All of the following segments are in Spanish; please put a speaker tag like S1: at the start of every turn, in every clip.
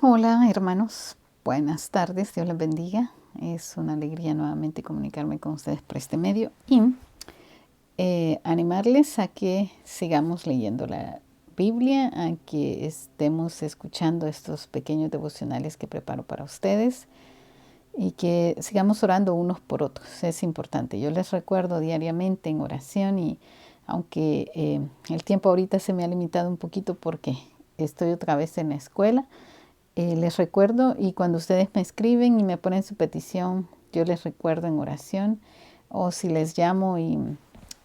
S1: Hola hermanos, buenas tardes, Dios les bendiga. Es una alegría nuevamente comunicarme con ustedes por este medio y animarles a que sigamos leyendo la Biblia, a que estemos escuchando estos pequeños devocionales que preparo para ustedes y que sigamos orando unos por otros. Es importante. Yo les recuerdo diariamente en oración y aunque el tiempo ahorita se me ha limitado un poquito porque estoy otra vez en la escuela, les recuerdo y cuando ustedes me escriben y me ponen su petición, yo les recuerdo en oración o si les llamo y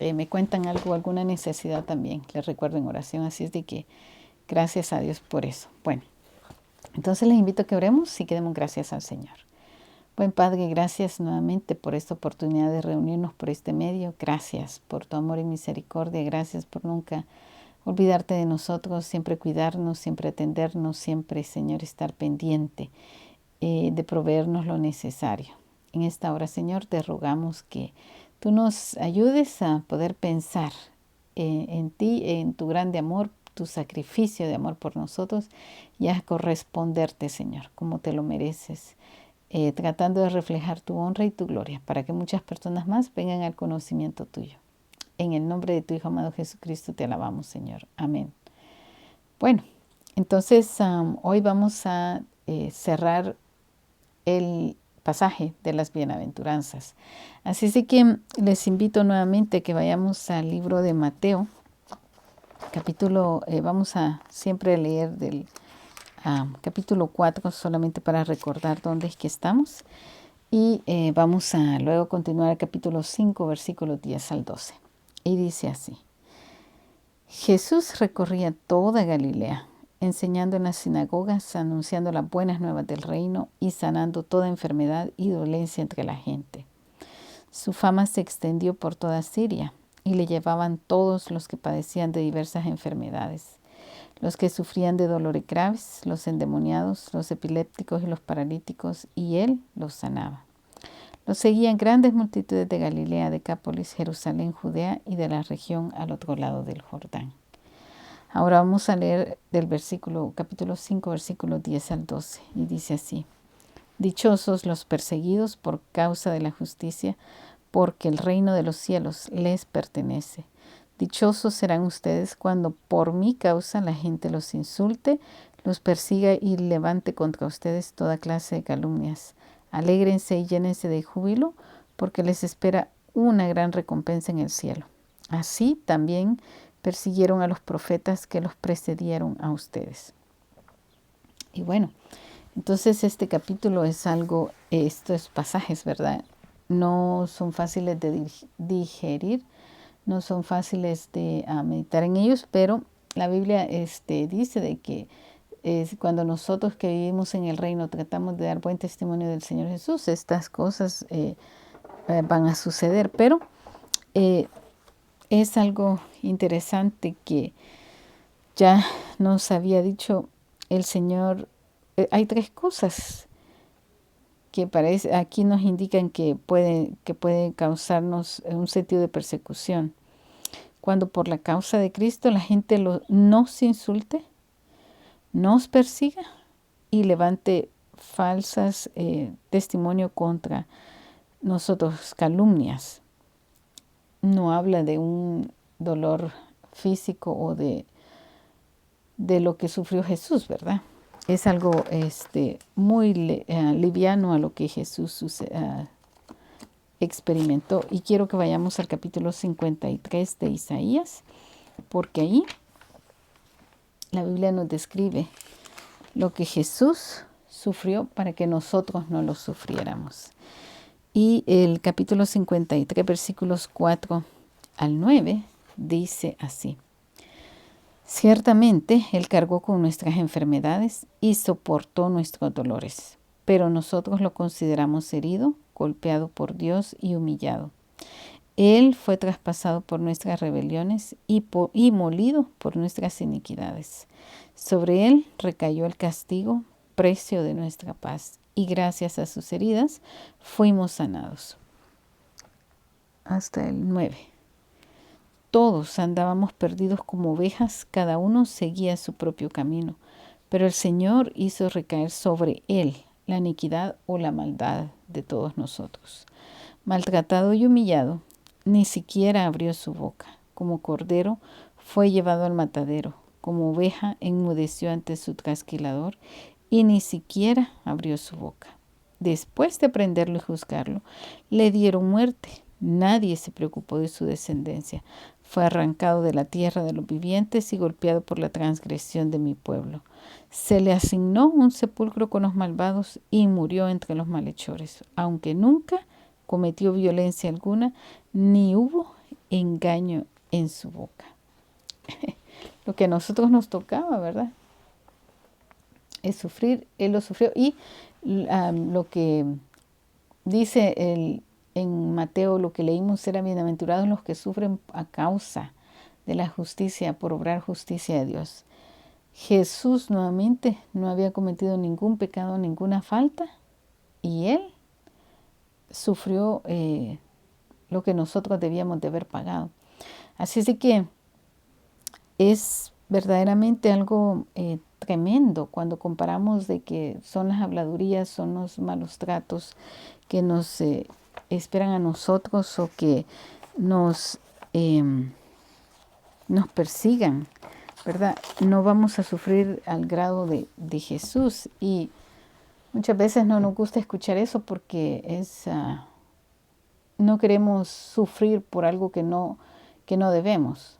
S1: me cuentan algo, alguna necesidad también, les recuerdo en oración. Así es de que gracias a Dios por eso. Bueno, entonces les invito a que oremos y que demos gracias al Señor. Buen Padre, gracias nuevamente por esta oportunidad de reunirnos por este medio. Gracias por tu amor y misericordia. Gracias por nunca olvidarte de nosotros, siempre cuidarnos, siempre atendernos, siempre, Señor, estar pendiente de proveernos lo necesario. En esta hora, Señor, te rogamos que tú nos ayudes a poder pensar en ti, en tu grande amor, tu sacrificio de amor por nosotros y a corresponderte, Señor, como te lo mereces. Tratando de reflejar tu honra y tu gloria para que muchas personas más vengan al conocimiento tuyo. En el nombre de tu Hijo amado Jesucristo te alabamos, Señor. Amén. Bueno, entonces hoy vamos a cerrar el pasaje de las bienaventuranzas. Así es de que les invito nuevamente a que vayamos al libro de Mateo, capítulo, vamos a siempre leer del capítulo 4 solamente para recordar dónde es que estamos. Y vamos a luego continuar el capítulo 5, versículos 10 al 12. Y dice así: Jesús recorría toda Galilea, enseñando en las sinagogas, anunciando las buenas nuevas del reino y sanando toda enfermedad y dolencia entre la gente. Su fama se extendió por toda Siria y le llevaban todos los que padecían de diversas enfermedades, los que sufrían de dolores graves, los endemoniados, los epilépticos y los paralíticos, y él los sanaba. Los seguían grandes multitudes de Galilea, Decápolis, Jerusalén, Judea y de la región al otro lado del Jordán. Ahora vamos a leer del capítulo 5, versículos 10 al 12, y dice así: Dichosos los perseguidos por causa de la justicia, porque el reino de los cielos les pertenece. Dichosos serán ustedes cuando por mi causa la gente los insulte, los persiga y levante contra ustedes toda clase de calumnias. Alégrense y llénense de júbilo, porque les espera una gran recompensa en el cielo. Así también persiguieron a los profetas que los precedieron a ustedes. Y bueno, entonces este capítulo es algo, estos pasajes, ¿verdad? No son fáciles de digerir, no son fáciles de meditar en ellos, pero la Biblia dice de que cuando nosotros que vivimos en el reino tratamos de dar buen testimonio del Señor Jesús, estas cosas van a suceder, pero es algo interesante que ya nos había dicho el Señor. Hay tres cosas que aquí nos indican que pueden causarnos un sentido de persecución. Cuando por la causa de Cristo la gente nos insulte, nos persiga y levante falsas testimonio contra nosotros, calumnias. No habla de un dolor físico o de lo que sufrió Jesús, ¿verdad? Es algo muy liviano a lo que Jesús experimentó. Y quiero que vayamos al capítulo 53 de Isaías, porque ahí la Biblia nos describe lo que Jesús sufrió para que nosotros no lo sufriéramos. Y el capítulo 53, versículos 4 al 9, dice así: Ciertamente Él cargó con nuestras enfermedades y soportó nuestros dolores, pero nosotros lo consideramos herido, golpeado por Dios y humillado. Él fue traspasado por nuestras rebeliones y molido por nuestras iniquidades. Sobre Él recayó el castigo, precio de nuestra paz, y gracias a sus heridas fuimos sanados. Hasta el 9. Todos andábamos perdidos como ovejas, cada uno seguía su propio camino, pero el Señor hizo recaer sobre él la iniquidad o la maldad de todos nosotros. Maltratado y humillado, ni siquiera abrió su boca. Como cordero fue llevado al matadero, como oveja enmudeció ante su trasquilador y ni siquiera abrió su boca. Después de prenderlo y juzgarlo, le dieron muerte. Nadie se preocupó de su descendencia. Fue arrancado de la tierra de los vivientes y golpeado por la transgresión de mi pueblo. Se le asignó un sepulcro con los malvados y murió entre los malhechores, aunque nunca cometió violencia alguna, ni hubo engaño en su boca. Lo que a nosotros nos tocaba, ¿verdad? Es sufrir, Él lo sufrió. Y lo que dice en Mateo, lo que leímos era: bienaventurados los que sufren a causa de la justicia, por obrar justicia de Dios. Jesús nuevamente no había cometido ningún pecado, ninguna falta, y Él sufrió lo que nosotros debíamos de haber pagado. Así es de que es verdaderamente algo tremendo cuando comparamos de que son las habladurías, son los malos tratos que nos esperan a nosotros, o que nos persigan, ¿verdad? No vamos a sufrir al grado de Jesús, y muchas veces no nos gusta escuchar eso porque no queremos sufrir por algo que no debemos.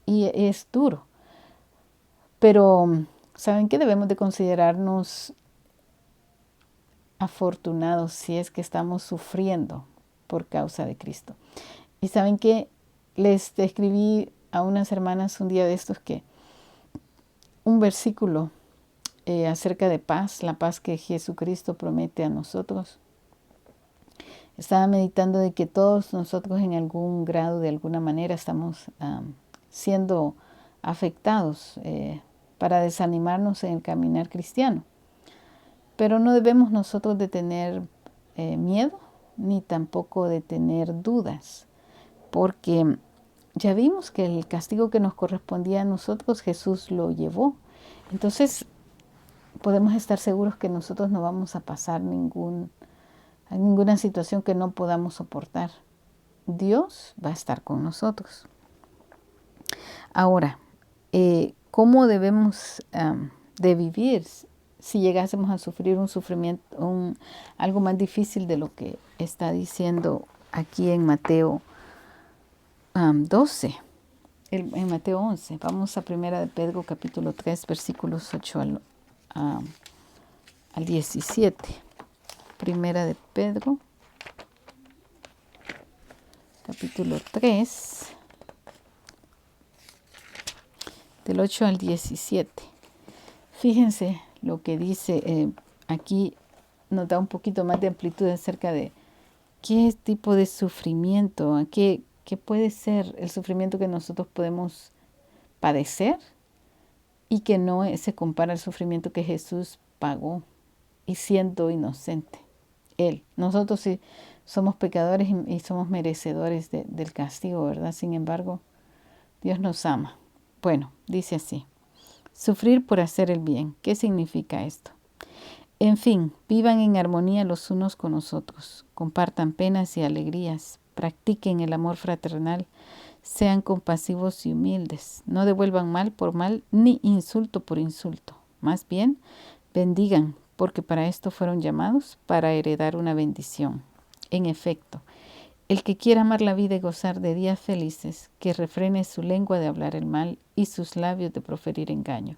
S1: Y es duro. Pero, ¿saben qué? Debemos de considerarnos afortunados si es que estamos sufriendo por causa de Cristo. Y ¿saben qué? Les escribí a unas hermanas un día de estos que un versículo acerca de paz, la paz que Jesucristo promete a nosotros. Estaba meditando de que todos nosotros en algún grado, de alguna manera, estamos siendo afectados para desanimarnos en el caminar cristiano. Pero no debemos nosotros de tener miedo, ni tampoco de tener dudas, porque ya vimos que el castigo que nos correspondía a nosotros, Jesús lo llevó. Entonces, podemos estar seguros que nosotros no vamos a pasar ninguna situación que no podamos soportar. Dios va a estar con nosotros. Ahora, ¿cómo debemos de vivir si llegásemos a sufrir un sufrimiento, algo más difícil de lo que está diciendo aquí en Mateo 12, en Mateo 11? Vamos a 1 de Pedro capítulo 3, versículos 8 al 17. Primera de Pedro capítulo 3, del 8 al 17. Fíjense lo que dice aquí, nos da un poquito más de amplitud acerca de qué tipo de sufrimiento, qué puede ser el sufrimiento que nosotros podemos padecer, y que no se compara al sufrimiento que Jesús pagó y siendo inocente. Nosotros sí somos pecadores y somos merecedores del castigo, ¿verdad? Sin embargo, Dios nos ama. Bueno, dice así: sufrir por hacer el bien. ¿Qué significa esto? En fin, vivan en armonía los unos con los otros, compartan penas y alegrías, practiquen el amor fraternal, sean compasivos y humildes, no devuelvan mal por mal ni insulto por insulto. Más bien, bendigan, porque para esto fueron llamados, para heredar una bendición. En efecto, el que quiera amar la vida y gozar de días felices, que refrene su lengua de hablar el mal y sus labios de proferir engaño,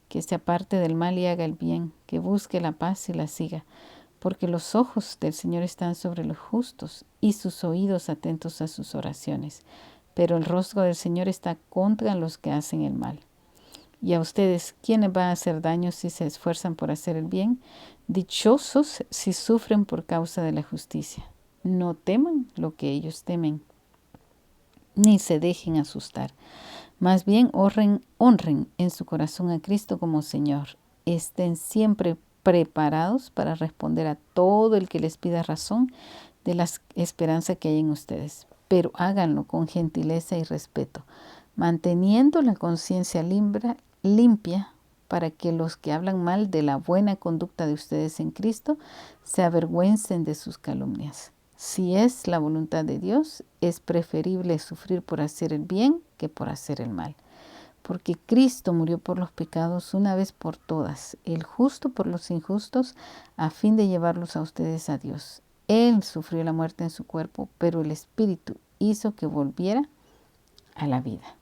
S1: que se aparte del mal y haga el bien, que busque la paz y la siga, porque los ojos del Señor están sobre los justos y sus oídos atentos a sus oraciones, pero el rostro del Señor está contra los que hacen el mal. Y a ustedes, ¿quiénes van a hacer daño si se esfuerzan por hacer el bien? Dichosos si sufren por causa de la justicia. No teman lo que ellos temen, ni se dejen asustar. Más bien honren en su corazón a Cristo como Señor. Estén siempre preparados para responder a todo el que les pida razón de la esperanza que hay en ustedes, pero háganlo con gentileza y respeto, manteniendo la conciencia limpia para que los que hablan mal de la buena conducta de ustedes en Cristo se avergüencen de sus calumnias. Si es la voluntad de Dios, es preferible sufrir por hacer el bien que por hacer el mal. Porque Cristo murió por los pecados una vez por todas, el justo por los injustos, a fin de llevarlos a ustedes a Dios. Él sufrió la muerte en su cuerpo, pero el Espíritu hizo que volviera a la vida.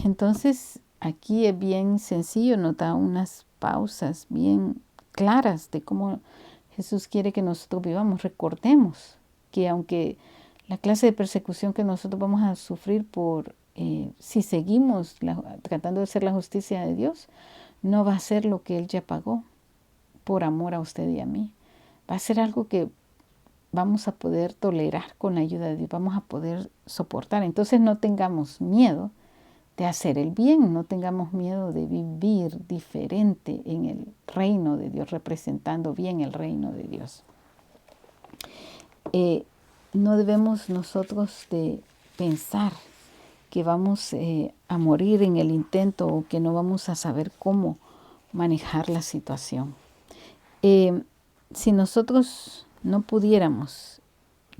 S1: Entonces, aquí es bien sencillo, nos da unas pausas bien claras de cómo Jesús quiere que nosotros vivamos. Recordemos que aunque la clase de persecución que nosotros vamos a sufrir si seguimos tratando de hacer la justicia de Dios, no va a ser lo que Él ya pagó por amor a usted y a mí. Va a ser algo que vamos a poder tolerar con la ayuda de Dios, vamos a poder soportar. Entonces no tengamos miedo de hacer el bien, no tengamos miedo de vivir diferente en el reino de Dios, representando bien el reino de Dios. No debemos nosotros de pensar que vamos a morir en el intento o que no vamos a saber cómo manejar la situación. Si nosotros no pudiéramos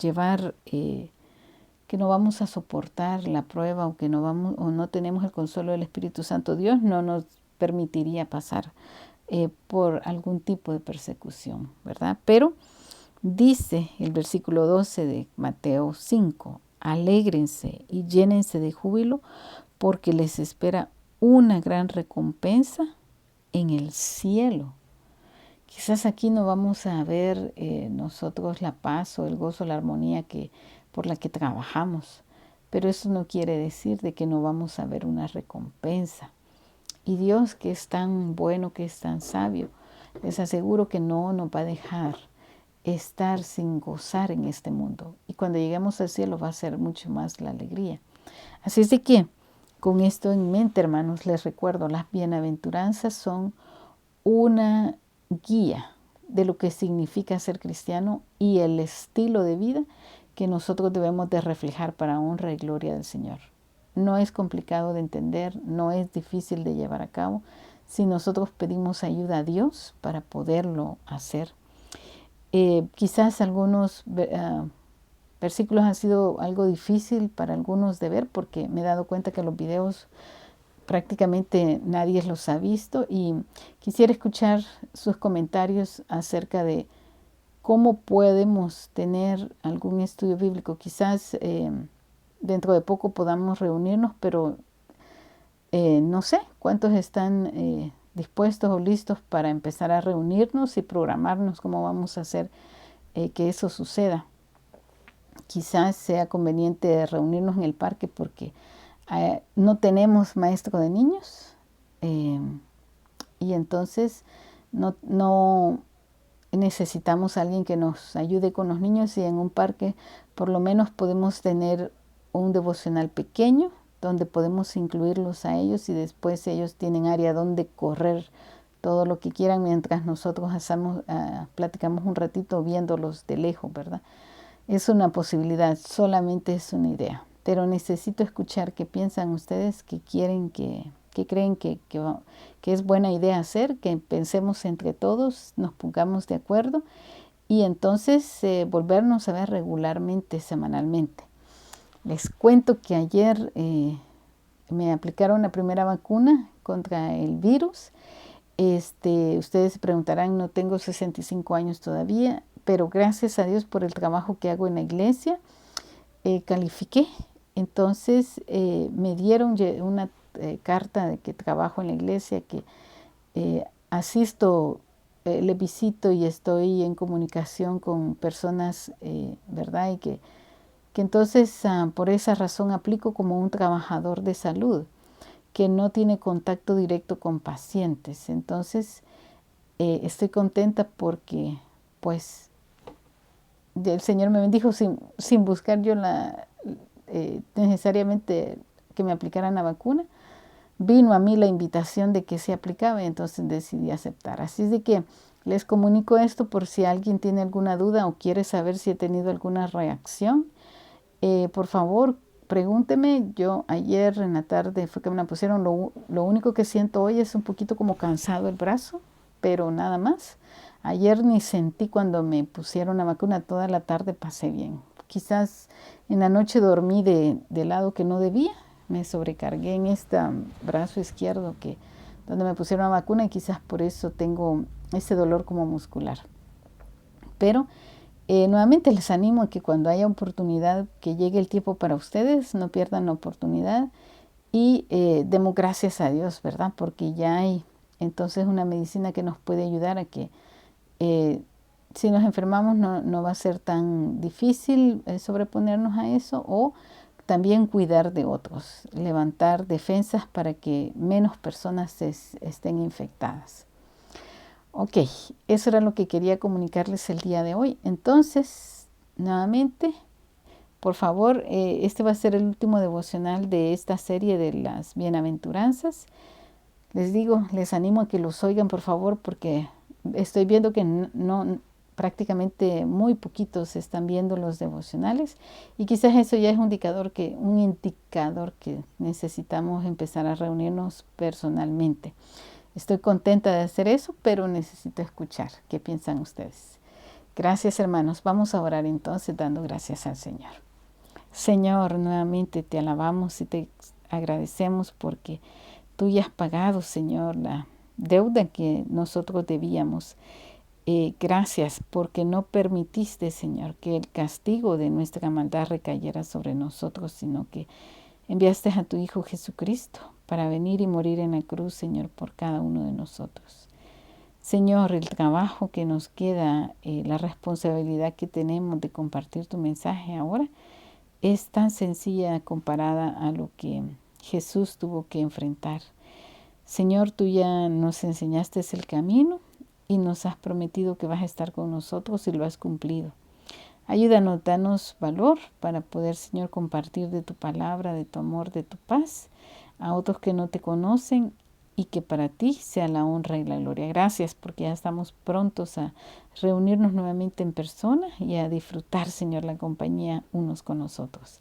S1: llevar, que no vamos a soportar la prueba o que no tenemos el consuelo del Espíritu Santo, Dios no nos permitiría pasar por algún tipo de persecución, ¿verdad? Pero dice el versículo 12 de Mateo 5, alégrense y llénense de júbilo porque les espera una gran recompensa en el cielo. Quizás aquí no vamos a ver nosotros la paz o el gozo, la armonía por la que trabajamos, pero eso no quiere decir de que no vamos a ver una recompensa. Y Dios, que es tan bueno, que es tan sabio, les aseguro que no nos va a dejar estar sin gozar en este mundo. Y cuando lleguemos al cielo va a ser mucho más la alegría. Así es de que, con esto en mente, hermanos, les recuerdo, las bienaventuranzas son una guía de lo que significa ser cristiano y el estilo de vida que nosotros debemos de reflejar para honra y gloria del Señor. No es complicado de entender, no es difícil de llevar a cabo si nosotros pedimos ayuda a Dios para poderlo hacer. Quizás algunos versículos han sido algo difícil para algunos de ver porque me he dado cuenta que los videos prácticamente nadie los ha visto y quisiera escuchar sus comentarios acerca de cómo podemos tener algún estudio bíblico. Quizás dentro de poco podamos reunirnos, pero no sé cuántos están dispuestos o listos para empezar a reunirnos y programarnos cómo vamos a hacer que eso suceda. Quizás sea conveniente reunirnos en el parque porque no tenemos maestro de niños y entonces no necesitamos a alguien que nos ayude con los niños y en un parque por lo menos podemos tener un devocional pequeño donde podemos incluirlos a ellos y después ellos tienen área donde correr todo lo que quieran mientras nosotros platicamos un ratito viéndolos de lejos, ¿verdad? Es una posibilidad, solamente es una idea, pero necesito escuchar qué piensan ustedes, qué quieren, qué creen que es buena idea hacer, que pensemos entre todos, nos pongamos de acuerdo y entonces volvernos a ver regularmente, semanalmente. Les cuento que ayer me aplicaron la primera vacuna contra el virus. Ustedes se preguntarán, no tengo 65 años todavía, pero gracias a Dios por el trabajo que hago en la iglesia, califiqué. Entonces me dieron una carta de que trabajo en la iglesia, que asisto, le visito y estoy en comunicación con personas, ¿verdad? Y que entonces por esa razón aplico como un trabajador de salud que no tiene contacto directo con pacientes. Entonces estoy contenta porque pues el Señor me bendijo sin buscar yo necesariamente que me aplicaran la vacuna. Vino a mí la invitación de que se aplicaba y entonces decidí aceptar. Así es de que les comunico esto por si alguien tiene alguna duda o quiere saber si he tenido alguna reacción. Por favor, pregúnteme. Yo ayer en la tarde fue que me la pusieron. Lo único que siento hoy es un poquito como cansado el brazo, pero nada más. Ayer ni sentí cuando me pusieron la vacuna. Toda la tarde pasé bien. Quizás en la noche dormí de lado que no debía. Me sobrecargué en este brazo izquierdo donde me pusieron la vacuna, y quizás por eso tengo ese dolor como muscular. Pero nuevamente les animo a que cuando haya oportunidad, que llegue el tiempo para ustedes, no pierdan la oportunidad y demos gracias a Dios, ¿verdad? Porque ya hay entonces una medicina que nos puede ayudar a que si nos enfermamos no va a ser tan difícil sobreponernos a eso, o también cuidar de otros, levantar defensas para que menos personas estén infectadas. Ok, eso era lo que quería comunicarles el día de hoy. Entonces, nuevamente, por favor, este va a ser el último devocional de esta serie de las bienaventuranzas. Les digo, les animo a que los oigan, por favor, porque estoy viendo que prácticamente muy poquitos están viendo los devocionales, y quizás eso ya es un indicador que necesitamos empezar a reunirnos personalmente. Estoy contenta de hacer eso, pero necesito escuchar qué piensan ustedes. Gracias, hermanos. Vamos a orar entonces dando gracias al Señor. Señor, nuevamente te alabamos y te agradecemos porque tú ya has pagado, Señor, la deuda que nosotros debíamos. Gracias porque no permitiste, Señor, que el castigo de nuestra maldad recayera sobre nosotros, sino que enviaste a tu Hijo Jesucristo para venir y morir en la cruz, Señor, por cada uno de nosotros. Señor, el trabajo que nos queda, la responsabilidad que tenemos de compartir tu mensaje ahora es tan sencilla comparada a lo que Jesús tuvo que enfrentar. Señor, tú ya nos enseñaste el camino y nos has prometido que vas a estar con nosotros, y lo has cumplido. Ayúdanos, danos valor para poder, Señor, compartir de tu palabra, de tu amor, de tu paz a otros que no te conocen, y que para ti sea la honra y la gloria. Gracias porque ya estamos prontos a reunirnos nuevamente en persona y a disfrutar, Señor, la compañía unos con los otros.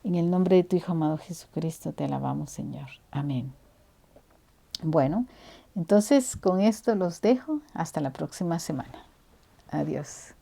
S1: En el nombre de tu Hijo amado Jesucristo te alabamos, Señor. Amén. Bueno, entonces con esto los dejo. Hasta la próxima semana. Adiós.